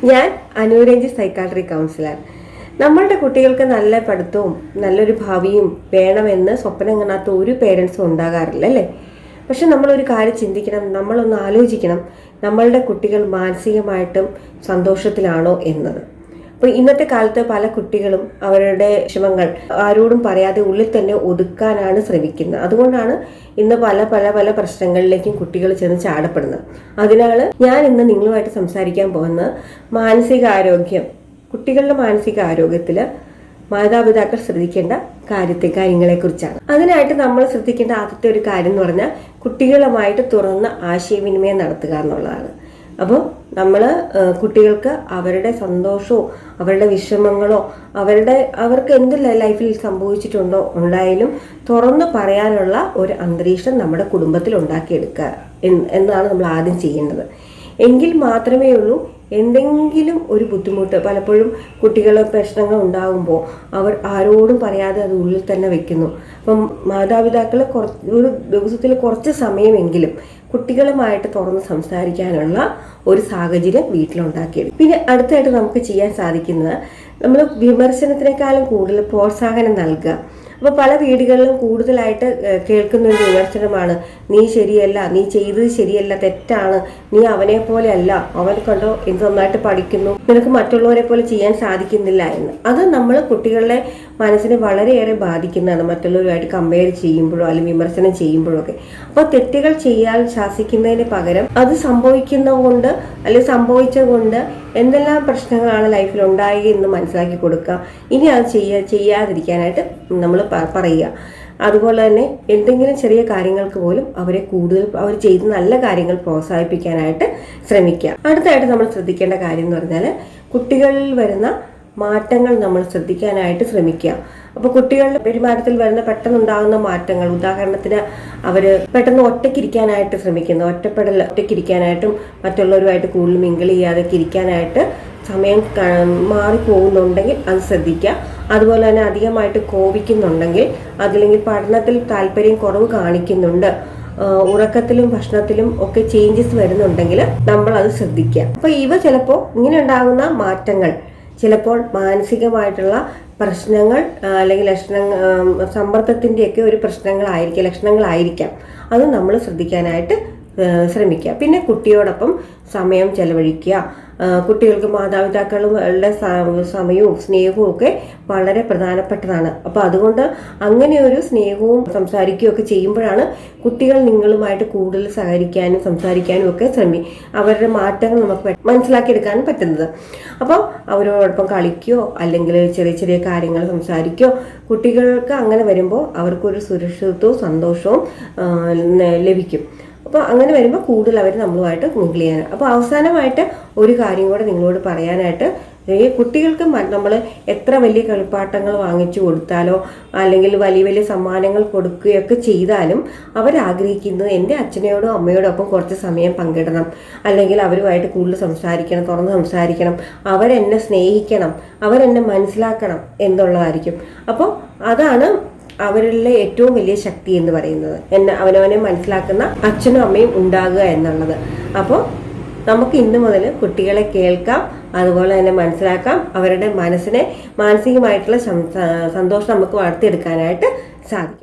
ഞാൻ അനുരഞ്ജി psychiatry councillor. നമ്മളുടെ കുട്ടികൾക്ക് നല്ല പഠിത്തവും നല്ലൊരു ഭാവിയും വേണമെന്ന് സ്വപ്നം കാണാത്ത ഒരു പേരൻസും ഉണ്ടാകാറില്ല അല്ലേ? പക്ഷെ നമ്മളൊരു കാര്യം ചിന്തിക്കണം, നമ്മളൊന്ന് ആലോചിക്കണം, നമ്മളുടെ കുട്ടികൾ മാനസികമായിട്ടും സന്തോഷത്തിലാണോ എന്നത്. അപ്പോൾ ഇന്നത്തെ കാലത്ത് പല കുട്ടികളും അവരുടെ വിഷമങ്ങൾ ആരോടും പറയാതെ ഉള്ളിൽ തന്നെ ഒതുക്കാനാണ് ശ്രമിക്കുന്നത്. അതുകൊണ്ടാണ് ഇന്ന് പല പല പല പ്രശ്നങ്ങളിലേക്കും കുട്ടികൾ ചെന്ന് ചാടപ്പെടുന്നത്. അതിനാൽ ഞാൻ ഇന്ന് നിങ്ങളുമായിട്ട് സംസാരിക്കാൻ പോകുന്നത് മാനസികാരോഗ്യം, കുട്ടികളുടെ മാനസികാരോഗ്യത്തിൽ മാതാപിതാക്കൾ ശ്രദ്ധിക്കേണ്ട കാര്യങ്ങളെക്കുറിച്ചാണ്. അതിനായിട്ട് നമ്മൾ ശ്രദ്ധിക്കേണ്ട ആദ്യത്തെ ഒരു കാര്യം എന്ന് പറഞ്ഞാൽ കുട്ടികളുമായിട്ട് തുറന്ന ആശയവിനിമയം നടത്തുക എന്നുള്ളതാണ്. അപ്പോൾ നമ്മൾ കുട്ടികൾക്ക് അവരുടെ സന്തോഷമോ അവരുടെ വിഷമങ്ങളോ അവർക്ക് എന്ത് ലൈഫിൽ സംഭവിച്ചിട്ടുണ്ടോ ഉണ്ടായാലും തുറന്ന് പറയാനുള്ള ഒരു അന്തരീക്ഷം നമ്മുടെ കുടുംബത്തിൽ ഉണ്ടാക്കിയെടുക്കുക എന്നാണ് നമ്മൾ ആദ്യം ചെയ്യേണ്ടത്. എങ്കിൽ മാത്രമേ ഉള്ളൂ എന്തെങ്കിലും ഒരു ബുദ്ധിമുട്ട്, പലപ്പോഴും കുട്ടികൾ പ്രശ്നങ്ങൾ ഉണ്ടാകുമ്പോൾ അവർ ആരോടും പറയാതെ അത് ഉള്ളിൽ തന്നെ വെക്കുന്നു. അപ്പം മാതാപിതാക്കൾ ഒരു ദിവസത്തിൽ കുറച്ച് സമയമെങ്കിലും കുട്ടികളുമായിട്ട് തുറന്ന് സംസാരിക്കാനുള്ള ഒരു സാഹചര്യം വീട്ടിലുണ്ടാക്കിയെടുക്കും. പിന്നെ അടുത്തായിട്ട് നമുക്ക് ചെയ്യാൻ സാധിക്കുന്നത് നമ്മൾ വിമർശനത്തിനേക്കാളും കൂടുതൽ പ്രോത്സാഹനം നൽകുക. അപ്പോൾ പല വീടുകളിലും കൂടുതലായിട്ട് കേൾക്കുന്ന ഒരു വിമർശനമാണ്, നീ ശരിയല്ല, നീ ചെയ്തത് ശരിയല്ല, തെറ്റാണ്, നീ അവനെ പോലെ അല്ല, അവൻ കണ്ടോ എന്ത് നന്നായിട്ട് പഠിക്കുന്നു, നിനക്ക് മറ്റുള്ളവരെ പോലെ ചെയ്യാൻ സാധിക്കുന്നില്ല എന്ന്. അത് നമ്മൾ കുട്ടികളുടെ മനസ്സിനെ വളരെയേറെ ബാധിക്കുന്നതാണ്, മറ്റുള്ളവരുമായിട്ട് കമ്പയർ ചെയ്യുമ്പോഴോ അല്ലെങ്കിൽ വിമർശനം ചെയ്യുമ്പോഴോ ഒക്കെ. അപ്പോൾ തെറ്റുകൾ ചെയ്യാൻ ശാസിക്കുന്നതിന് പകരം അത് സംഭവിക്കുന്നതുകൊണ്ട് അല്ലെങ്കിൽ സംഭവിച്ചതുകൊണ്ട് എന്തെല്ലാം പ്രശ്നങ്ങളാണ് ലൈഫിൽ ഉണ്ടായി എന്ന് മനസ്സിലാക്കി കൊടുക്കുക. ഇനി അത് ചെയ്യാതിരിക്കാനായിട്ട് നമ്മൾ പറയുക. അതുപോലെ തന്നെ എന്തെങ്കിലും ചെറിയ കാര്യങ്ങൾക്ക് പോലും അവരെ കൂടുതൽ അവർ ചെയ്ത് നല്ല കാര്യങ്ങൾ പ്രോത്സാഹിപ്പിക്കാനായിട്ട് ശ്രമിക്കുക. അടുത്തായിട്ട് നമ്മൾ ശ്രദ്ധിക്കേണ്ട കാര്യം എന്ന് പറഞ്ഞാൽ കുട്ടികളിൽ വരുന്ന മാറ്റങ്ങൾ നമ്മൾ ശ്രദ്ധിക്കാനായിട്ട് ശ്രമിക്കുക. അപ്പോൾ കുട്ടികളുടെ പെരുമാറ്റത്തിൽ വരുന്ന പെട്ടെന്നുണ്ടാകുന്ന മാറ്റങ്ങൾ, ഉദാഹരണത്തിന് അവർ പെട്ടെന്ന് ഒറ്റയ്ക്കിരിക്കാനായിട്ട് ശ്രമിക്കുന്നു, ഒറ്റയ്ക്കിരിക്കാനായിട്ടും മറ്റുള്ളവരുമായിട്ട് കൂടുതൽ മിങ്കിൾ ചെയ്യാതെ ഇരിക്കാനായിട്ട് സമയം മാറിപ്പോകുന്നുണ്ടെങ്കിൽ അത് ശ്രദ്ധിക്കുക. അതുപോലെ തന്നെ അധികമായിട്ട് കോപിക്കുന്നുണ്ടെങ്കിൽ, അതല്ലെങ്കിൽ പഠനത്തിൽ താല്പര്യം കുറവ് കാണിക്കുന്നുണ്ട്, ഉറക്കത്തിലും ഭക്ഷണത്തിലും ഒക്കെ ചേഞ്ചസ് വരുന്നുണ്ടെങ്കിൽ നമ്മൾ അത് ശ്രദ്ധിക്കുക. അപ്പോൾ ഇവ ചിലപ്പോൾ ഇങ്ങനെ ഉണ്ടാകുന്ന മാറ്റങ്ങൾ ചിലപ്പോൾ മാനസികമായിട്ടുള്ള പ്രശ്നങ്ങൾ അല്ലെങ്കിൽ സമ്മർദ്ദത്തിൻ്റെയൊക്കെ ഒരു ലക്ഷണങ്ങളായിരിക്കാം. അത് നമ്മൾ ശ്രദ്ധിക്കാനായിട്ട് ശ്രമിക്കുക. പിന്നെ കുട്ടിയോടൊപ്പം സമയം ചെലവഴിക്കുക. കുട്ടികൾക്ക് മാതാപിതാക്കളുടെ സമയവും സ്നേഹവും ഒക്കെ വളരെ പ്രധാനപ്പെട്ടതാണ്. അപ്പോൾ അതുകൊണ്ട് അങ്ങനെ ഒരു സ്നേഹവും സംസാരിക്കുകയും ഒക്കെ ചെയ്യുമ്പോഴാണ് കുട്ടികൾ നിങ്ങളുമായിട്ട് കൂടുതൽ സഹകരിക്കാനും സംസാരിക്കാനും ഒക്കെ അവരുടെ മാറ്റങ്ങൾ നമുക്ക് മനസ്സിലാക്കിയെടുക്കാനും പറ്റുന്നത്. അപ്പോൾ അവരോടൊപ്പം കളിക്കുകയോ അല്ലെങ്കിൽ ചെറിയ ചെറിയ കാര്യങ്ങൾ സംസാരിക്കുകയോ, കുട്ടികൾക്ക് അങ്ങനെ വരുമ്പോൾ അവർക്കൊരു സുരക്ഷിതത്വവും സന്തോഷവും ലഭിക്കും. അപ്പോൾ അങ്ങനെ വരുമ്പോൾ കൂടുതൽ അവർ നമ്മളുമായിട്ട് മിങ്കിൾ ചെയ്യാനാണ്. അപ്പോൾ അവസാനമായിട്ട് ഒരു കാര്യം കൂടെ നിങ്ങളോട് പറയാനായിട്ട്, ഈ കുട്ടികൾക്ക് നമ്മൾ എത്ര വലിയ കളിപ്പാട്ടങ്ങൾ വാങ്ങിച്ചു കൊടുത്താലോ അല്ലെങ്കിൽ വലിയ വലിയ സമ്മാനങ്ങൾ കൊടുക്കുകയൊക്കെ ചെയ്താലും അവരാഗ്രഹിക്കുന്നത് എൻ്റെ അച്ഛനോടും അമ്മയോടും ഒപ്പം കുറച്ച് സമയം പങ്കിടണം, അല്ലെങ്കിൽ അവരുമായിട്ട് കൂടുതൽ സംസാരിക്കണം, തുറന്ന് സംസാരിക്കണം, അവരെന്നെ സ്നേഹിക്കണം, അവരെന്നെ മനസ്സിലാക്കണം എന്നുള്ളതായിരിക്കും. അപ്പോൾ അതാണ് അവരിലെ ഏറ്റവും വലിയ ശക്തി എന്ന് പറയുന്നത്, അവനവനെ മനസ്സിലാക്കുന്ന അച്ഛനും അമ്മയും ഉണ്ടാകുക എന്നുള്ളത്. അപ്പോൾ നമുക്ക് ഇന്നു മുതൽ കുട്ടികളെ കേൾക്കാം, അതുപോലെ തന്നെ മനസ്സിലാക്കാം, അവരുടെ മനസ്സിനെ മാനസികമായിട്ടുള്ള സന്തോഷം നമുക്ക് വളർത്തിയെടുക്കാനായിട്ട് സാധിക്കും.